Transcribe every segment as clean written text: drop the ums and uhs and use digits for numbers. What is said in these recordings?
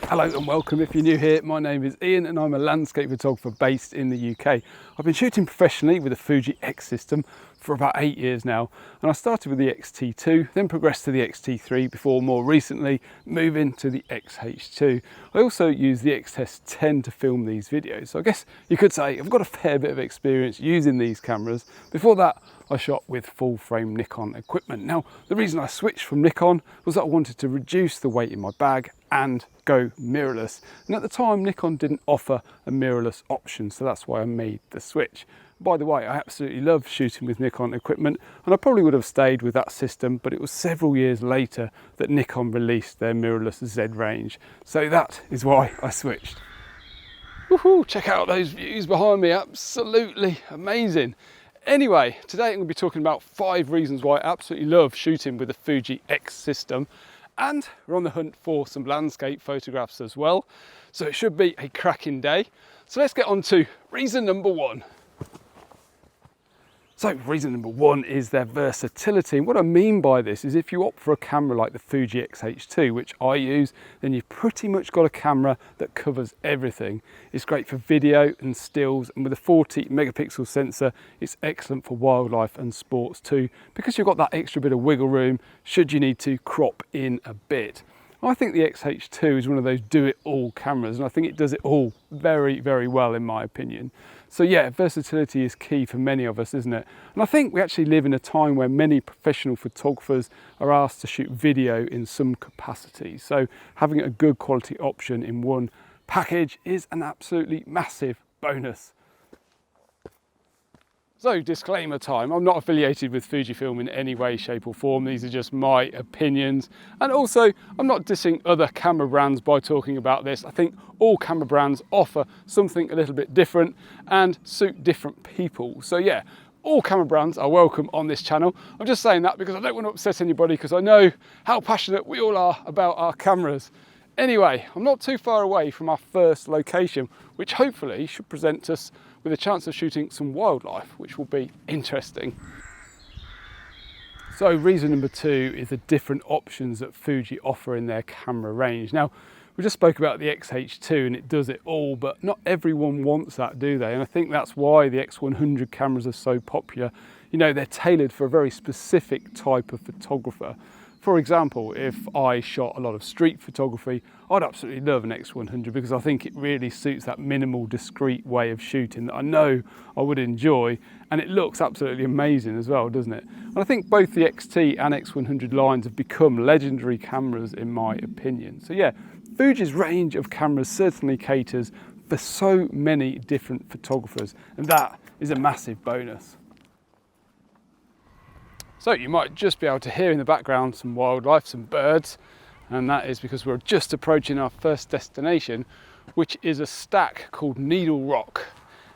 Hello and welcome. If you're new here, my name is Ian and I'm a landscape photographer based in the UK. I've been shooting professionally with the Fuji-x system for about 8 years now, and I started with the X-T2, then progressed to the X-T3 before more recently moving to the X-H2. I also use the X-T10 to film these videos, so I guess you could say I've got a fair bit of experience using these cameras. Before that, I shot with full frame Nikon equipment. Now, the reason I switched from Nikon was that I wanted to reduce the weight in my bag and go mirrorless. And at the time, Nikon didn't offer a mirrorless option, so that's why I made the switch. By the way, I absolutely love shooting with Nikon equipment, and I probably would have stayed with that system, but it was several years later that Nikon released their mirrorless Z range. So that is why I switched. Woohoo, check out those views behind me, absolutely amazing. Anyway, today I'm going to be talking about 5 reasons why I absolutely love shooting with the Fuji-x system, and we're on the hunt for some landscape photographs as well, so it should be a cracking day. So let's get on to reason number 1. So reason number 1 is their versatility, and what I mean by this is if you opt for a camera like the Fuji X-H2, which I use, then you've pretty much got a camera that covers everything. It's great for video and stills, and with a 40 megapixel sensor, it's excellent for wildlife and sports too, because you've got that extra bit of wiggle room should you need to crop in a bit. I think the X-H2 is one of those do-it-all cameras, and I think it does it all very, very well in my opinion. So yeah, versatility is key for many of us, isn't it? And I think we actually live in a time where many professional photographers are asked to shoot video in some capacity. So having a good quality option in one package is an absolutely massive bonus. So disclaimer time, I'm not affiliated with Fujifilm in any way, shape or form. These are just my opinions. And also, I'm not dissing other camera brands by talking about this. I think all camera brands offer something a little bit different and suit different people. So yeah, all camera brands are welcome on this channel. I'm just saying that because I don't want to upset anybody, because I know how passionate we all are about our cameras. Anyway, I'm not too far away from our first location, which hopefully should present us with a chance of shooting some wildlife, which will be interesting. So reason number 2 is the different options that Fuji offer in their camera range. Now, we just spoke about the X-H2 and it does it all, but not everyone wants that, do they? And I think that's why the X100 cameras are so popular. You know, they're tailored for a very specific type of photographer. For example, if I shot a lot of street photography, I'd absolutely love an X100 because I think it really suits that minimal, discreet way of shooting that I know I would enjoy, and it looks absolutely amazing as well, doesn't it? And I think both the XT and X100 lines have become legendary cameras in my opinion. So yeah, Fuji's range of cameras certainly caters for so many different photographers, and that is a massive bonus. So you might just be able to hear in the background some wildlife, some birds, and that is because we're just approaching our first destination, which is a stack called Needle Rock.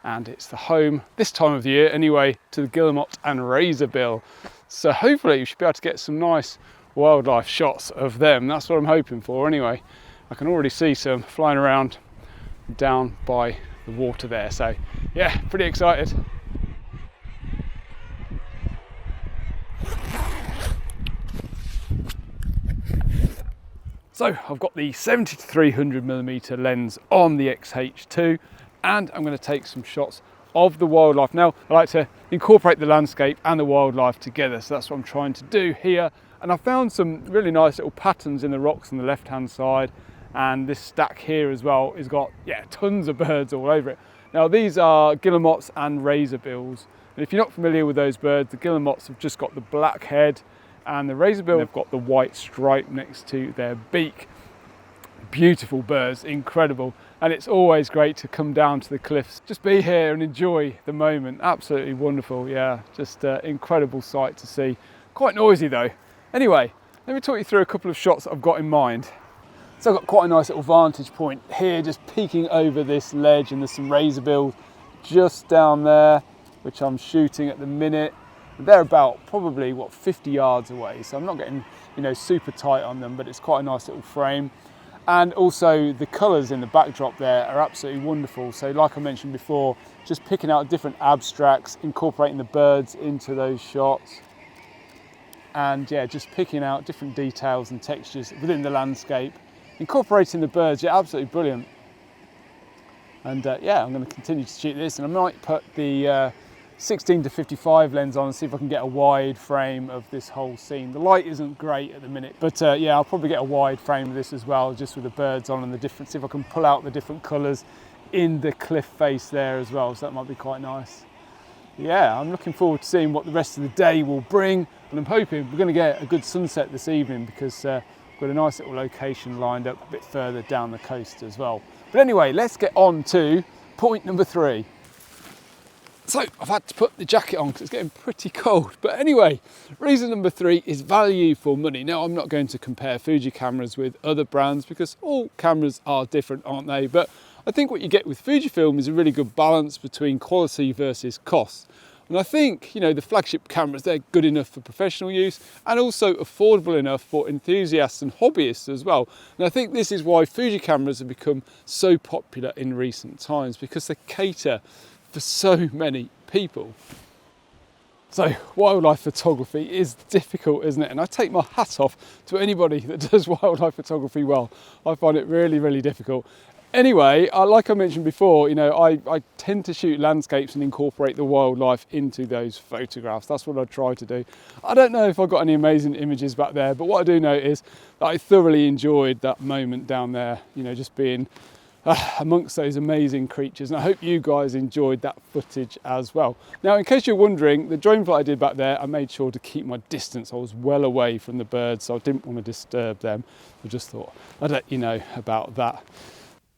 And it's the home, this time of the year anyway, to the guillemot and razorbill. So hopefully you should be able to get some nice wildlife shots of them. That's what I'm hoping for anyway. I can already see some flying around down by the water there. So yeah, pretty excited. So I've got the 70 to 300mm lens on the X-H2, and I'm going to take some shots of the wildlife. Now, I like to incorporate the landscape and the wildlife together, so that's what I'm trying to do here. And I found some really nice little patterns in the rocks on the left-hand side, and this stack here as well has got, yeah, tons of birds all over it. Now, these are guillemots and razorbills, and if you're not familiar with those birds, the guillemots have just got the black head, and the razorbill have got the white stripe next to their beak. Beautiful birds, incredible. And it's always great to come down to the cliffs, just be here and enjoy the moment. Absolutely wonderful, yeah, just an incredible sight to see. Quite noisy though. Anyway, let me talk you through a couple of shots that I've got in mind. So I've got quite a nice little vantage point here, just peeking over this ledge, and there's some razorbills just down there, which I'm shooting at the minute. They're about probably, what, 50 yards away, so I'm not getting, you know, super tight on them, but it's quite a nice little frame. And also the colours in the backdrop there are absolutely wonderful. So like I mentioned before, just picking out different abstracts, incorporating the birds into those shots, and yeah, just picking out different details and textures within the landscape incorporating the birds, yeah, absolutely brilliant. And yeah, I'm going to continue to shoot this, and I might put the 16 to 55 lens on and see if I can get a wide frame of this whole scene. The light isn't great at the minute, but yeah, I'll probably get a wide frame of this as well, just with the birds on and the different, see if I can pull out the different colours in the cliff face there as well, so that might be quite nice. Yeah, I'm looking forward to seeing what the rest of the day will bring, and I'm hoping we're going to get a good sunset this evening, because we've got a nice little location lined up a bit further down the coast as well. But anyway, let's get on to point number 3. So I've had to put the jacket on because it's getting pretty cold. But anyway, reason number 3 is value for money. Now, I'm not going to compare Fuji cameras with other brands because all cameras are different, aren't they? But I think what you get with Fujifilm is a really good balance between quality versus cost. And I think, you know, the flagship cameras, they're good enough for professional use and also affordable enough for enthusiasts and hobbyists as well. And I think this is why Fuji cameras have become so popular in recent times, because they cater for so many people. So wildlife photography is difficult, isn't it? And I take my hat off to anybody that does wildlife photography well. I find it really, really difficult. Anyway, like I mentioned before, you know, I tend to shoot landscapes and incorporate the wildlife into those photographs. That's what I try to do. I don't know if I got any amazing images back there, but what I do know is that I thoroughly enjoyed that moment down there, you know, just being amongst those amazing creatures, and I hope you guys enjoyed that footage as well. Now, in case you're wondering, the drone flight I did back there, I made sure to keep my distance. I was well away from the birds, so I didn't want to disturb them. I just thought I'd let you know about that.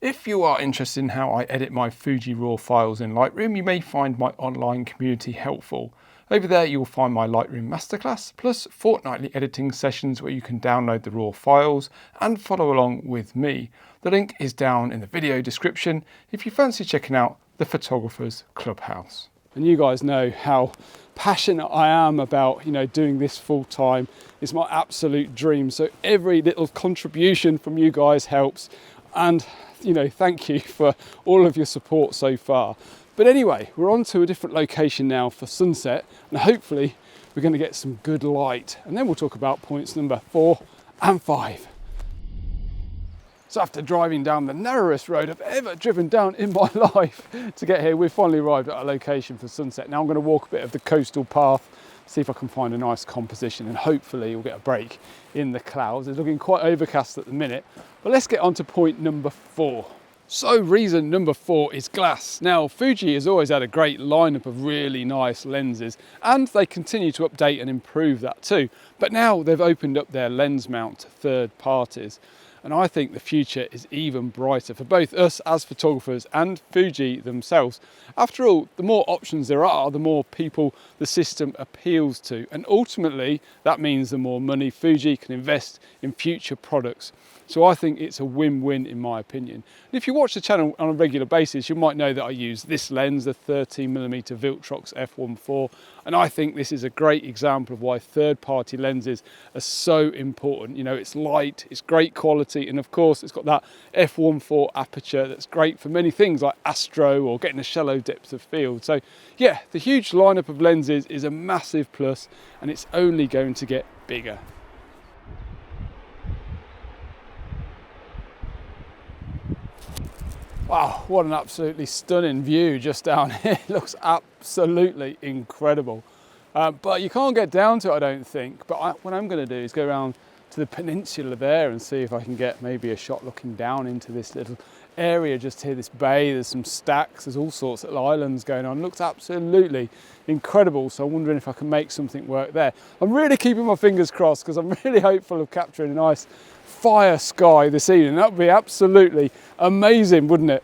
If you are interested in how I edit my Fuji RAW files in Lightroom, you may find my online community helpful. Over there you will find my Lightroom masterclass, plus fortnightly editing sessions where you can download the RAW files and follow along with me. The link is down in the video description if you fancy checking out the Photographers Clubhouse. And you guys know how passionate I am about, you know, doing this full time. It's my absolute dream. So every little contribution from you guys helps. And, you know, thank you for all of your support so far. But anyway, we're on to a different location now for sunset, and hopefully we're going to get some good light. And then we'll talk about points number 4 and 5. So after driving down the narrowest road I've ever driven down in my life to get here, we've finally arrived at our location for sunset. Now I'm going to walk a bit of the coastal path, see if I can find a nice composition, and hopefully we'll get a break in the clouds. It's looking quite overcast at the minute, but let's get on to point number 4. So reason number 4 is glass. Now, Fuji has always had a great lineup of really nice lenses, and they continue to update and improve that too. But now they've opened up their lens mount to third parties. And I think the future is even brighter for both us as photographers and Fuji themselves. After all, the more options there are, the more people the system appeals to. And ultimately, that means the more money Fuji can invest in future products. So I think it's a win-win in my opinion. And if you watch the channel on a regular basis, you might know that I use this lens, the 13mm Viltrox f1.4. And I think this is a great example of why third-party lenses are so important. You know, it's light, it's great quality, and of course it's got that f1.4 aperture that's great for many things like astro or getting a shallow depth of field. So yeah, the huge lineup of lenses is a massive plus, and it's only going to get bigger. Wow, what an absolutely stunning view just down here. It looks absolutely incredible. But you can't get down to it, I don't think. But what I'm going to do is go around to the peninsula there and see if I can get maybe a shot looking down into this little area just here, this bay. There's some stacks, there's all sorts of islands going on. It looks absolutely incredible. So I'm wondering if I can make something work there. I'm really keeping my fingers crossed because I'm really hopeful of capturing a nice fire sky this evening. That would be absolutely amazing, wouldn't it?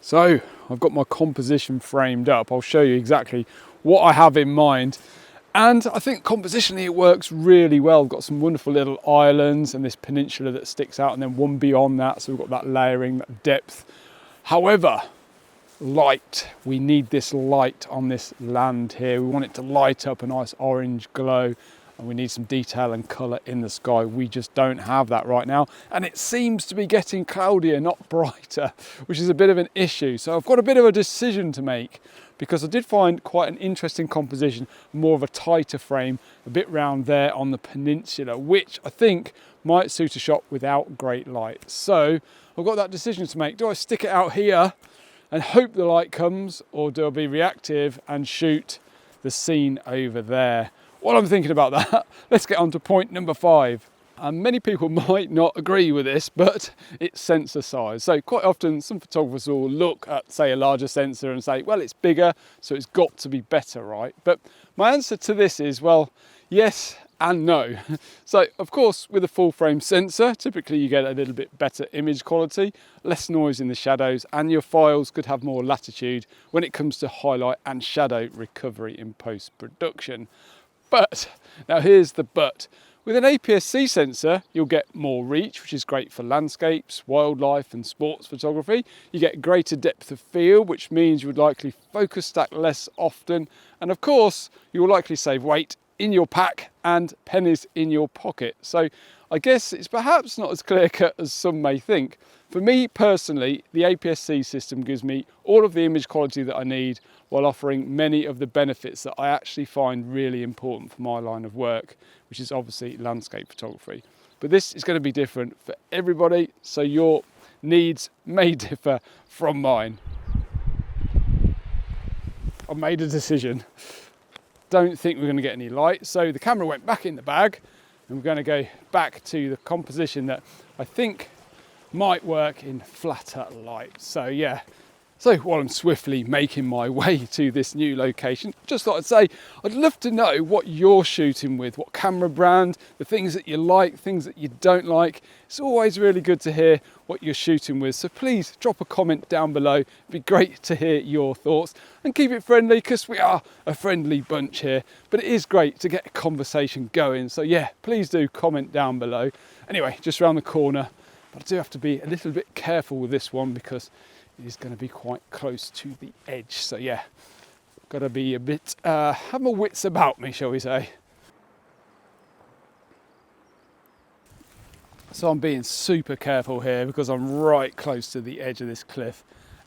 So I've got my composition framed up. I'll show you exactly what I have in mind. And I think compositionally it works really well. We've got some wonderful little islands and this peninsula that sticks out, and then one beyond that. So we've got that layering, that depth. However, light, we need this light on this land here. We want it to light up a nice orange glow, and we need some detail and colour in the sky. We just don't have that right now, and it seems to be getting cloudier, not brighter, which is a bit of an issue. So I've got a bit of a decision to make, because I did find quite an interesting composition, more of a tighter frame, a bit round there on the peninsula, which I think might suit a shot without great light. So I've got that decision to make. Do I stick it out here and hope the light comes, or do I be reactive and shoot the scene over there? While I'm thinking about that, let's get on to point number 5. And many people might not agree with this, but it's sensor size. So quite often some photographers will look at, say, a larger sensor and say, well, it's bigger, so it's got to be better, right? But my answer to this is, well, yes and no. So of course, with a full frame sensor, typically you get a little bit better image quality, less noise in the shadows, and your files could have more latitude when it comes to highlight and shadow recovery in post-production. But, now here's the but. With an APS-C sensor, you'll get more reach, which is great for landscapes, wildlife and sports photography. You get greater depth of field, which means you would likely focus stack less often. And of course, you will likely save weight in your pack and pennies in your pocket. So I guess it's perhaps not as clear-cut as some may think. For me personally, the APS-C system gives me all of the image quality that I need while offering many of the benefits that I actually find really important for my line of work, which is obviously landscape photography. But this is going to be different for everybody, so your needs may differ from mine. I've made a decision. Don't think we're going to get any light, so the camera went back in the bag, and we're going to go back to the composition that I think might work in flatter light. So yeah, so while I'm swiftly making my way to this new location, just thought I'd say I'd love to know what you're shooting with, what camera brand, the things that you like, things that you don't like. It's always really good to hear what you're shooting with, so please drop a comment down below. It'd be great to hear your thoughts, and keep it friendly because we are a friendly bunch here, but it is great to get a conversation going. So yeah, please do comment down below. Anyway, just around the corner, but I do have to be a little bit careful with this one because it is going to be quite close to the edge. So yeah, got to be a bit, have my wits about me, shall we say. So I'm being super careful here because I'm right close to the edge of this cliff.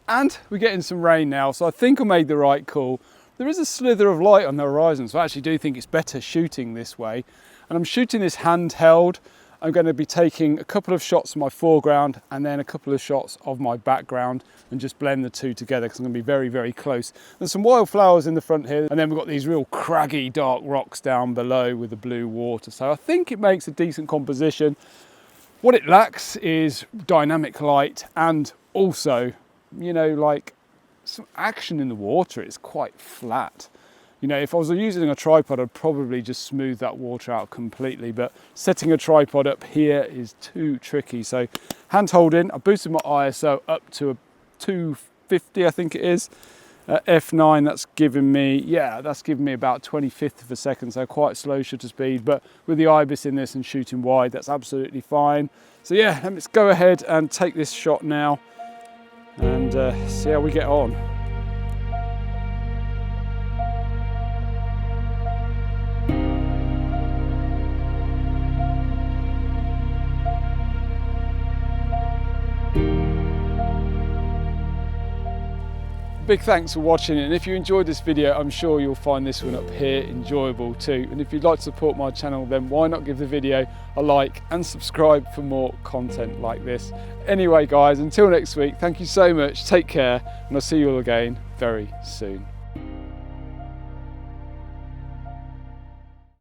And we're getting some rain now, so I think I made the right call. There is a slither of light on the horizon, so I actually do think it's better shooting this way. And I'm shooting this handheld. I'm going to be taking a couple of shots of my foreground and then a couple of shots of my background and just blend the two together because I'm going to be very, very close. There's some wildflowers in the front here, and then we've got these real craggy dark rocks down below with the blue water. So I think it makes a decent composition. What it lacks is dynamic light and also, you know, like some action in the water. It's quite flat. You know, if I was using a tripod, I'd probably just smooth that water out completely, but setting a tripod up here is too tricky. So hand holding, I boosted my ISO up to a 250, I think it is. F9, that's giving me about 25th of a second, so quite slow shutter speed, but with the IBIS in this and shooting wide, that's absolutely fine. So yeah, let's go ahead and take this shot now and see how we get on. Big thanks for watching, and if you enjoyed this video, I'm sure you'll find this one up here enjoyable too. And if you'd like to support my channel, then why not give the video a like and subscribe for more content like this. Anyway guys, until next week, thank you so much, take care, and I'll see you all again very soon.